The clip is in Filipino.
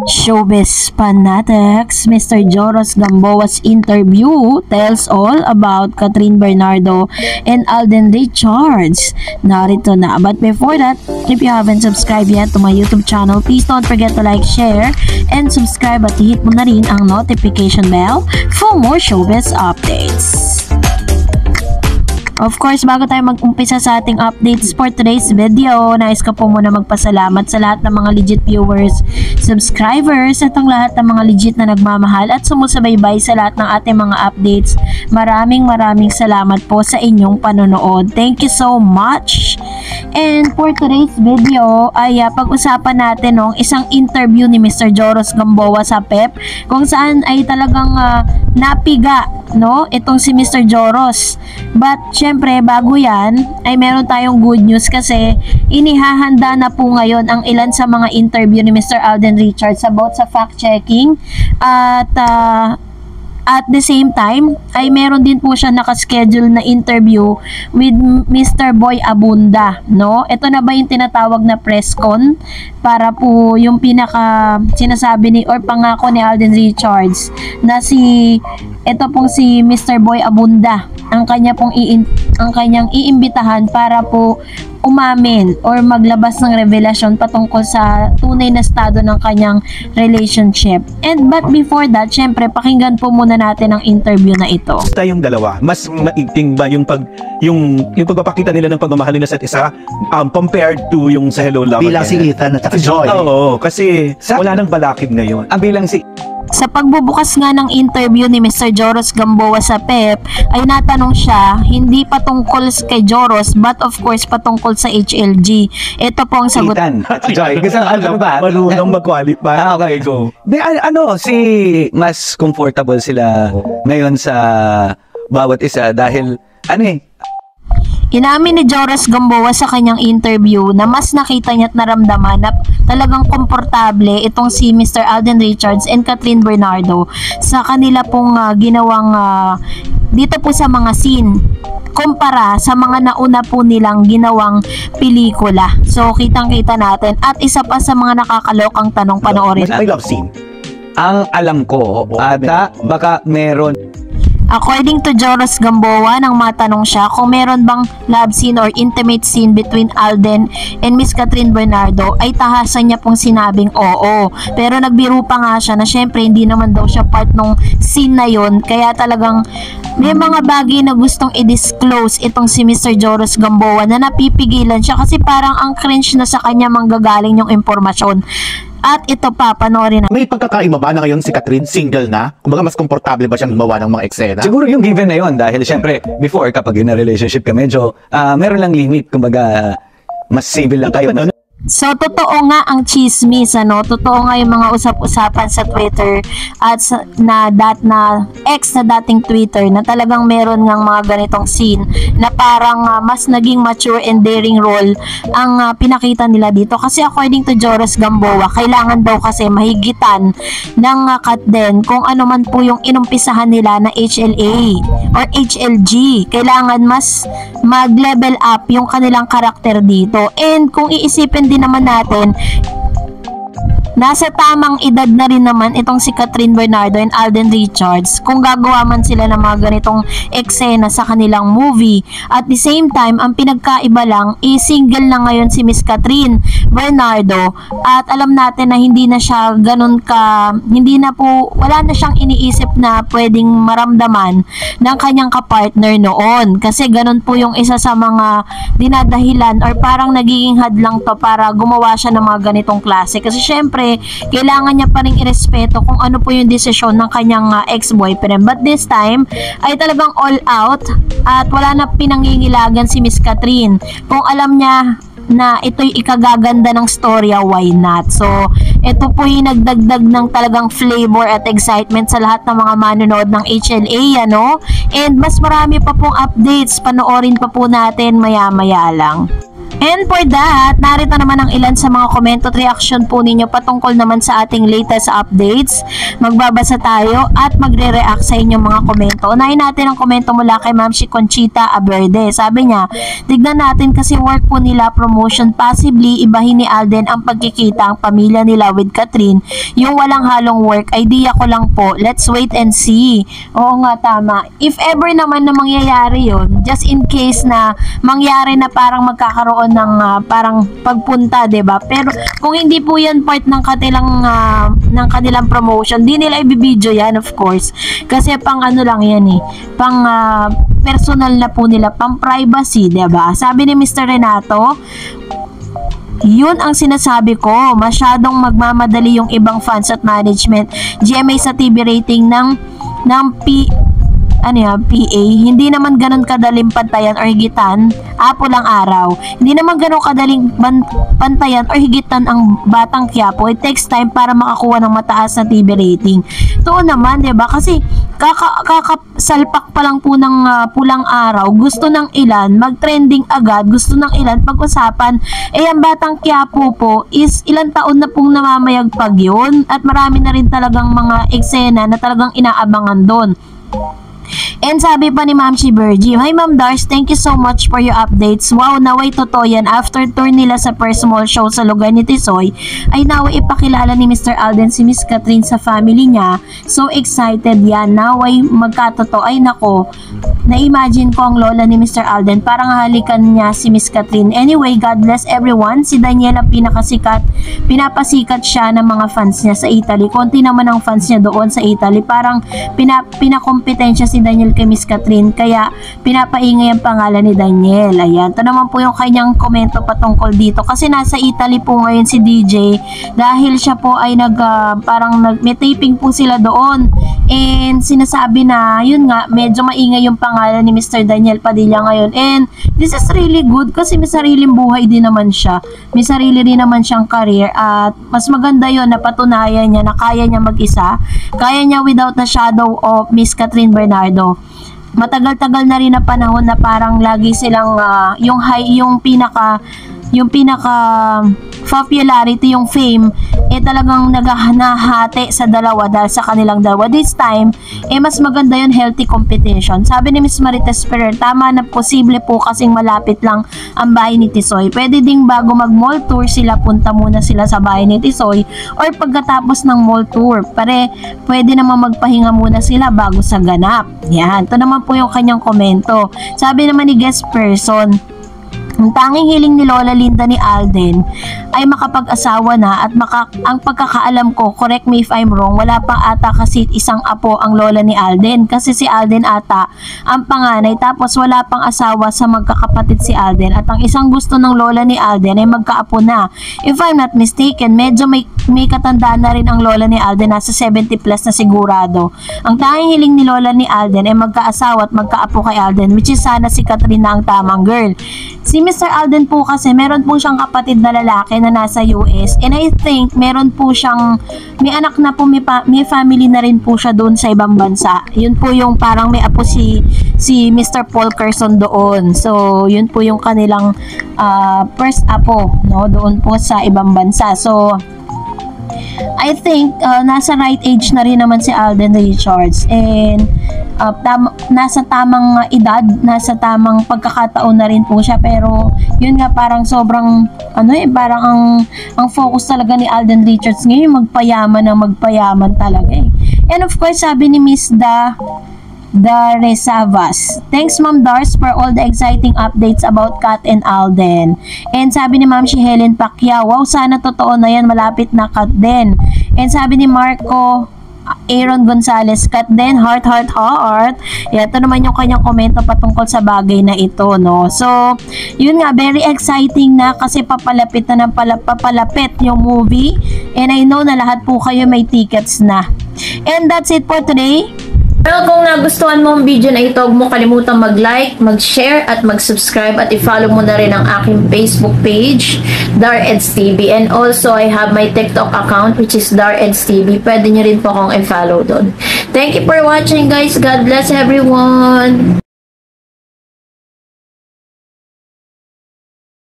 Showbiz fanatics, Mr. Joros Gamboa's interview tells all about Catherine Bernardo and Alden Richards. Narito na. But before that, if you haven't subscribed yet to my YouTube channel, please don't forget to like, share, and subscribe at hit mo na rin ang notification bell for more showbiz updates. Of course, bago tayo mag-umpisa sa ating updates for today's video, nais ko po muna magpasalamat sa lahat ng mga legit viewers, subscribers, at ang lahat ng mga legit na nagmamahal at sumusubaybay sa lahat ng ating mga updates. Maraming salamat po sa inyong panonood. Thank you so much! And for today's video ay pag-usapan natin isang interview ni Mr. Joros Gamboa sa PEP kung saan ay talagang napiga itong si Mr. Joros. But syempre bago yan ay meron tayong good news kasi inihahanda na po ngayon ang ilan sa mga interview ni Mr. Alden Richards about sa fact checking at the same time, ay meron din po siya nakaschedule na interview with Mr. Boy Abunda, Ito na ba yung tinatawag na press con para po yung pinaka sinasabi ni or pangako ni Alden Richards na ito pong si Mr. Boy Abunda ang kanyang iimbitahan para po umamin or maglabas ng revelasyon patungkol sa tunay na estado ng kanyang relationship. But before that, syempre pakinggan po muna natin ang interview na ito. Tayong dalawa, mas maigting ba yung pagpapakita nila ng pagmamahal nila sa isa compared to yung sa Hello Love bilang si Ethan at si Joy? Oo, kasi wala nang balakid ngayon. Ang bilang si Sa pagbubukas nga ng interview ni Mr. Joros Gamboa sa PEP, ay natanong siya, hindi patungkol kay Joros, but of course patungkol sa HLG. Ito po ang sagot. Ethan at si Joy. Kasi ano ba? Marunong mag-qualify. Okay, go. Mas comfortable sila ngayon sa bawat isa dahil Inamin ni Joros Gamboa sa kanyang interview na mas nakita niya at naramdaman na talagang komportable itong si Mr. Alden Richards and Catherine Bernardo sa kanila pong ginawang dito po sa mga scene kumpara sa mga nauna po nilang ginawang pelikula. So kitang-kita natin at isa pa sa mga nakakalokang tanong panoorin. May love scene. ang alam ko ata baka meron. According to Joros Gamboa, nang matanong siya kung meron bang love scene or intimate scene between Alden and Miss Catherine Bernardo, ay tahasan niya pong sinabing oo. Pero nagbiro pa nga siya na syempre hindi naman daw siya part ng scene na yon. Kaya talagang may mga bagay na gustong i-disclose itong si Mr. Joros Gamboa na napipigilan siya kasi parang ang cringe na sa kanya manggagaling yung impormasyon. At ito pa, panoorin na. May pagkakaiba ba na ngayon si Catherine single na? Kumbaga mas komportable ba siyang gumawa ng mga eksena? Siguro yung given na yon dahil syempre before kapag in a relationship ka medyo meron lang limit, kumbaga mas civil lang kayo. So, totoo nga ang chismis, Totoo nga yung mga usap-usapan sa Twitter at na ex na dating Twitter na talagang meron ngang mga ganitong scene na parang mas naging mature and daring role ang pinakita nila dito. Kasi according to Joros Gamboa, kailangan daw kasi mahigitan ng cut din kung ano man po yung inumpisahan nila na HLA or HLG. Kailangan mas mag-level up yung kanilang karakter dito. And kung iisipin din naman natin, nasa tamang edad na rin naman itong si Catherine Bernardo and Alden Richards kung gagawa man sila ng mga ganitong eksena sa kanilang movie. At the same time, ang pinagkaiba lang single na ngayon si Miss Catherine Bernardo at alam natin na hindi na siya ganun wala na siyang iniisip na pwedeng maramdaman ng kanyang kapartner noon kasi ganun po yung isa sa mga dinadahilan or parang nagiging hadlang to para gumawa siya ng mga ganitong klase kasi syempre kailangan niya pa rin irespeto kung ano po yung desisyon ng kanyang ex-boyfriend. But this time, ay talagang all out at wala na pinangingilagan si Miss Catherine. Kung alam niya na ito'y ikagaganda ng storya, why not? So, ito po yung nagdagdag ng talagang flavor at excitement sa lahat ng mga manonood ng HLA, And mas marami pa pong updates, panoorin pa po natin maya-maya lang. And for that, narito naman ang ilan sa mga komento at reaction po ninyo patungkol naman sa ating latest updates. Magbabasa tayo at magre-react sa inyong mga komento. Unahin natin ang komento mula kay Ma'am si Conchita Aberde. Sabi niya, tignan natin kasi work po nila promotion, possibly ibahin ni Alden ang pagkikita ang pamilya nila with Catherine. Yung walang halong work, idea ko lang po. Let's wait and see. Oo nga, tama. If ever naman na mangyayari yun, just in case na mangyari na parang magkakaroon ng parang pagpunta, 'di ba? Pero kung hindi po 'yan part ng kanilang promotion, di nila i-video 'yan, of course. Kasi pang ano lang 'yan eh. Pang personal na po nila, pang privacy, 'di ba? Sabi ni Mr. Renato, yun ang sinasabi ko, masyadong magmamadali yung ibang fans at management. GMA sa TV rating ng PA, hindi naman ganun kadaling pantayan or higitan, apo lang araw. Hindi naman ganun kadaling pantayan or higitan ang Batang Quiapo. It takes time para makakuha ng mataas na TV rating. Totoo naman, 'di ba? Kasi kakasalpak pa lang po ng pulang araw, gusto ng ilan mag-trending agad, gusto ng ilan pag-usapan. Ang Batang Quiapo po is ilang taon na pong namamayagpag yun, at marami na rin talagang mga eksena na talagang inaabangan doon. And sabi pa ni Ma'am si Virgie, hi Ma'am Dars, thank you so much for your updates. Wow, naway totoo yan. After tour nila sa first small show sa lugar ni Tisoy, ay naway ipakilala ni Mr. Alden si Miss Catherine sa family niya. So excited yan. Naway magkatotoo. Ay nako, na-imagine ko ang lola ni Mr. Alden. Parang halikan niya si Miss Catherine. Anyway, God bless everyone. Si Daniel ang pinakasikat. Pinapasikat siya ng mga fans niya sa Italy. Konti naman ang fans niya doon sa Italy. Parang pinakompetensya si Daniel kay Miss Catherine, kaya pinapaingay ang pangalan ni Daniel. Ayan, ito naman po yung kanyang komento patungkol dito, kasi nasa Italy po ngayon si DJ dahil siya po ay may taping po sila doon, and sinasabi na yun nga, medyo maingay yung pangalan ni Mr. Daniel Padilla ngayon. And this is really good kasi may sariling buhay din naman siya, may sarili rin naman siyang career, at mas maganda yun na patunayan niya na kaya niya mag-isa, kaya niya without the shadow of Miss Catherine Bernardo. Matagal-tagal na rin na panahon na parang lagi silang yung pinaka popularity, yung fame, talagang naghahati sa dalawa dahil sa kanilang dalawa. This time, mas maganda yun, healthy competition. Sabi ni Miss Marites Ferrer, tama na, posible po kasing malapit lang ang bahay ni Tisoy. Pwede ding bago mag-mall tour sila, punta muna sila sa bahay ni Tisoy, or pagkatapos ng mall tour, pwede naman magpahinga muna sila bago sa ganap. Yan, ito naman po yung kanyang komento. Sabi naman ni guest person, ang tanging hiling ni Lola Linda ni Alden ay makapag-asawa na, at ang pagkakaalam ko, correct me if I'm wrong, wala pa ata kasi isang apo ang lola ni Alden, kasi si Alden ata ang panganay, tapos wala pang asawa sa magkakapatid si Alden, at ang isang gusto ng lola ni Alden ay magkaapo na. If I'm not mistaken, medyo may katandaan na rin ang lola ni Alden, nasa 70 plus na sigurado. Ang tanging hiling ni lola ni Alden ay magkaasawa at magkaapo kay Alden, which is sana si Catherine na ang tamang girl. Si Mr. Alden po kasi meron po siyang kapatid na lalaki na nasa US, and I think meron po siyang may anak na po, may family na rin po siya doon sa ibang bansa. Yun po yung parang may apo si Mr. Paul Carson doon. So yun po yung kanilang first apo, no, doon po sa ibang bansa. So I think nasa right age na rin naman si Alden Richards, and nasa tamang edad, nasa tamang pagkakataon na rin po siya. Pero yun nga, parang sobrang parang ang focus talaga ni Alden Richards ngayon magpayaman talaga eh. And of course, sabi ni Miss Resavas, thanks Ma'am Dars for all the exciting updates about Kat and Alden. And sabi ni Ma'am si Helen Pacquiao, wow, sana totoo na yan, malapit na Kat din. And sabi ni Marco Aaron Gonzalez, Kat din, heart. Ito naman yung kanyang komento patungkol sa bagay na ito, no. So yun nga, very exciting na, kasi papalapit yung movie, and I know na lahat po kayo may tickets na. And that's it for today. Well, kung nagustuhan mo ang video na ito, huwag mo kalimutang mag-like, mag-share, at mag-subscribe, at i-follow mo na rin ang aking Facebook page, Dareds TV. And also, I have my TikTok account, which is Dareds TV. Pwede nyo rin po akong i-follow doon. Thank you for watching, guys. God bless everyone!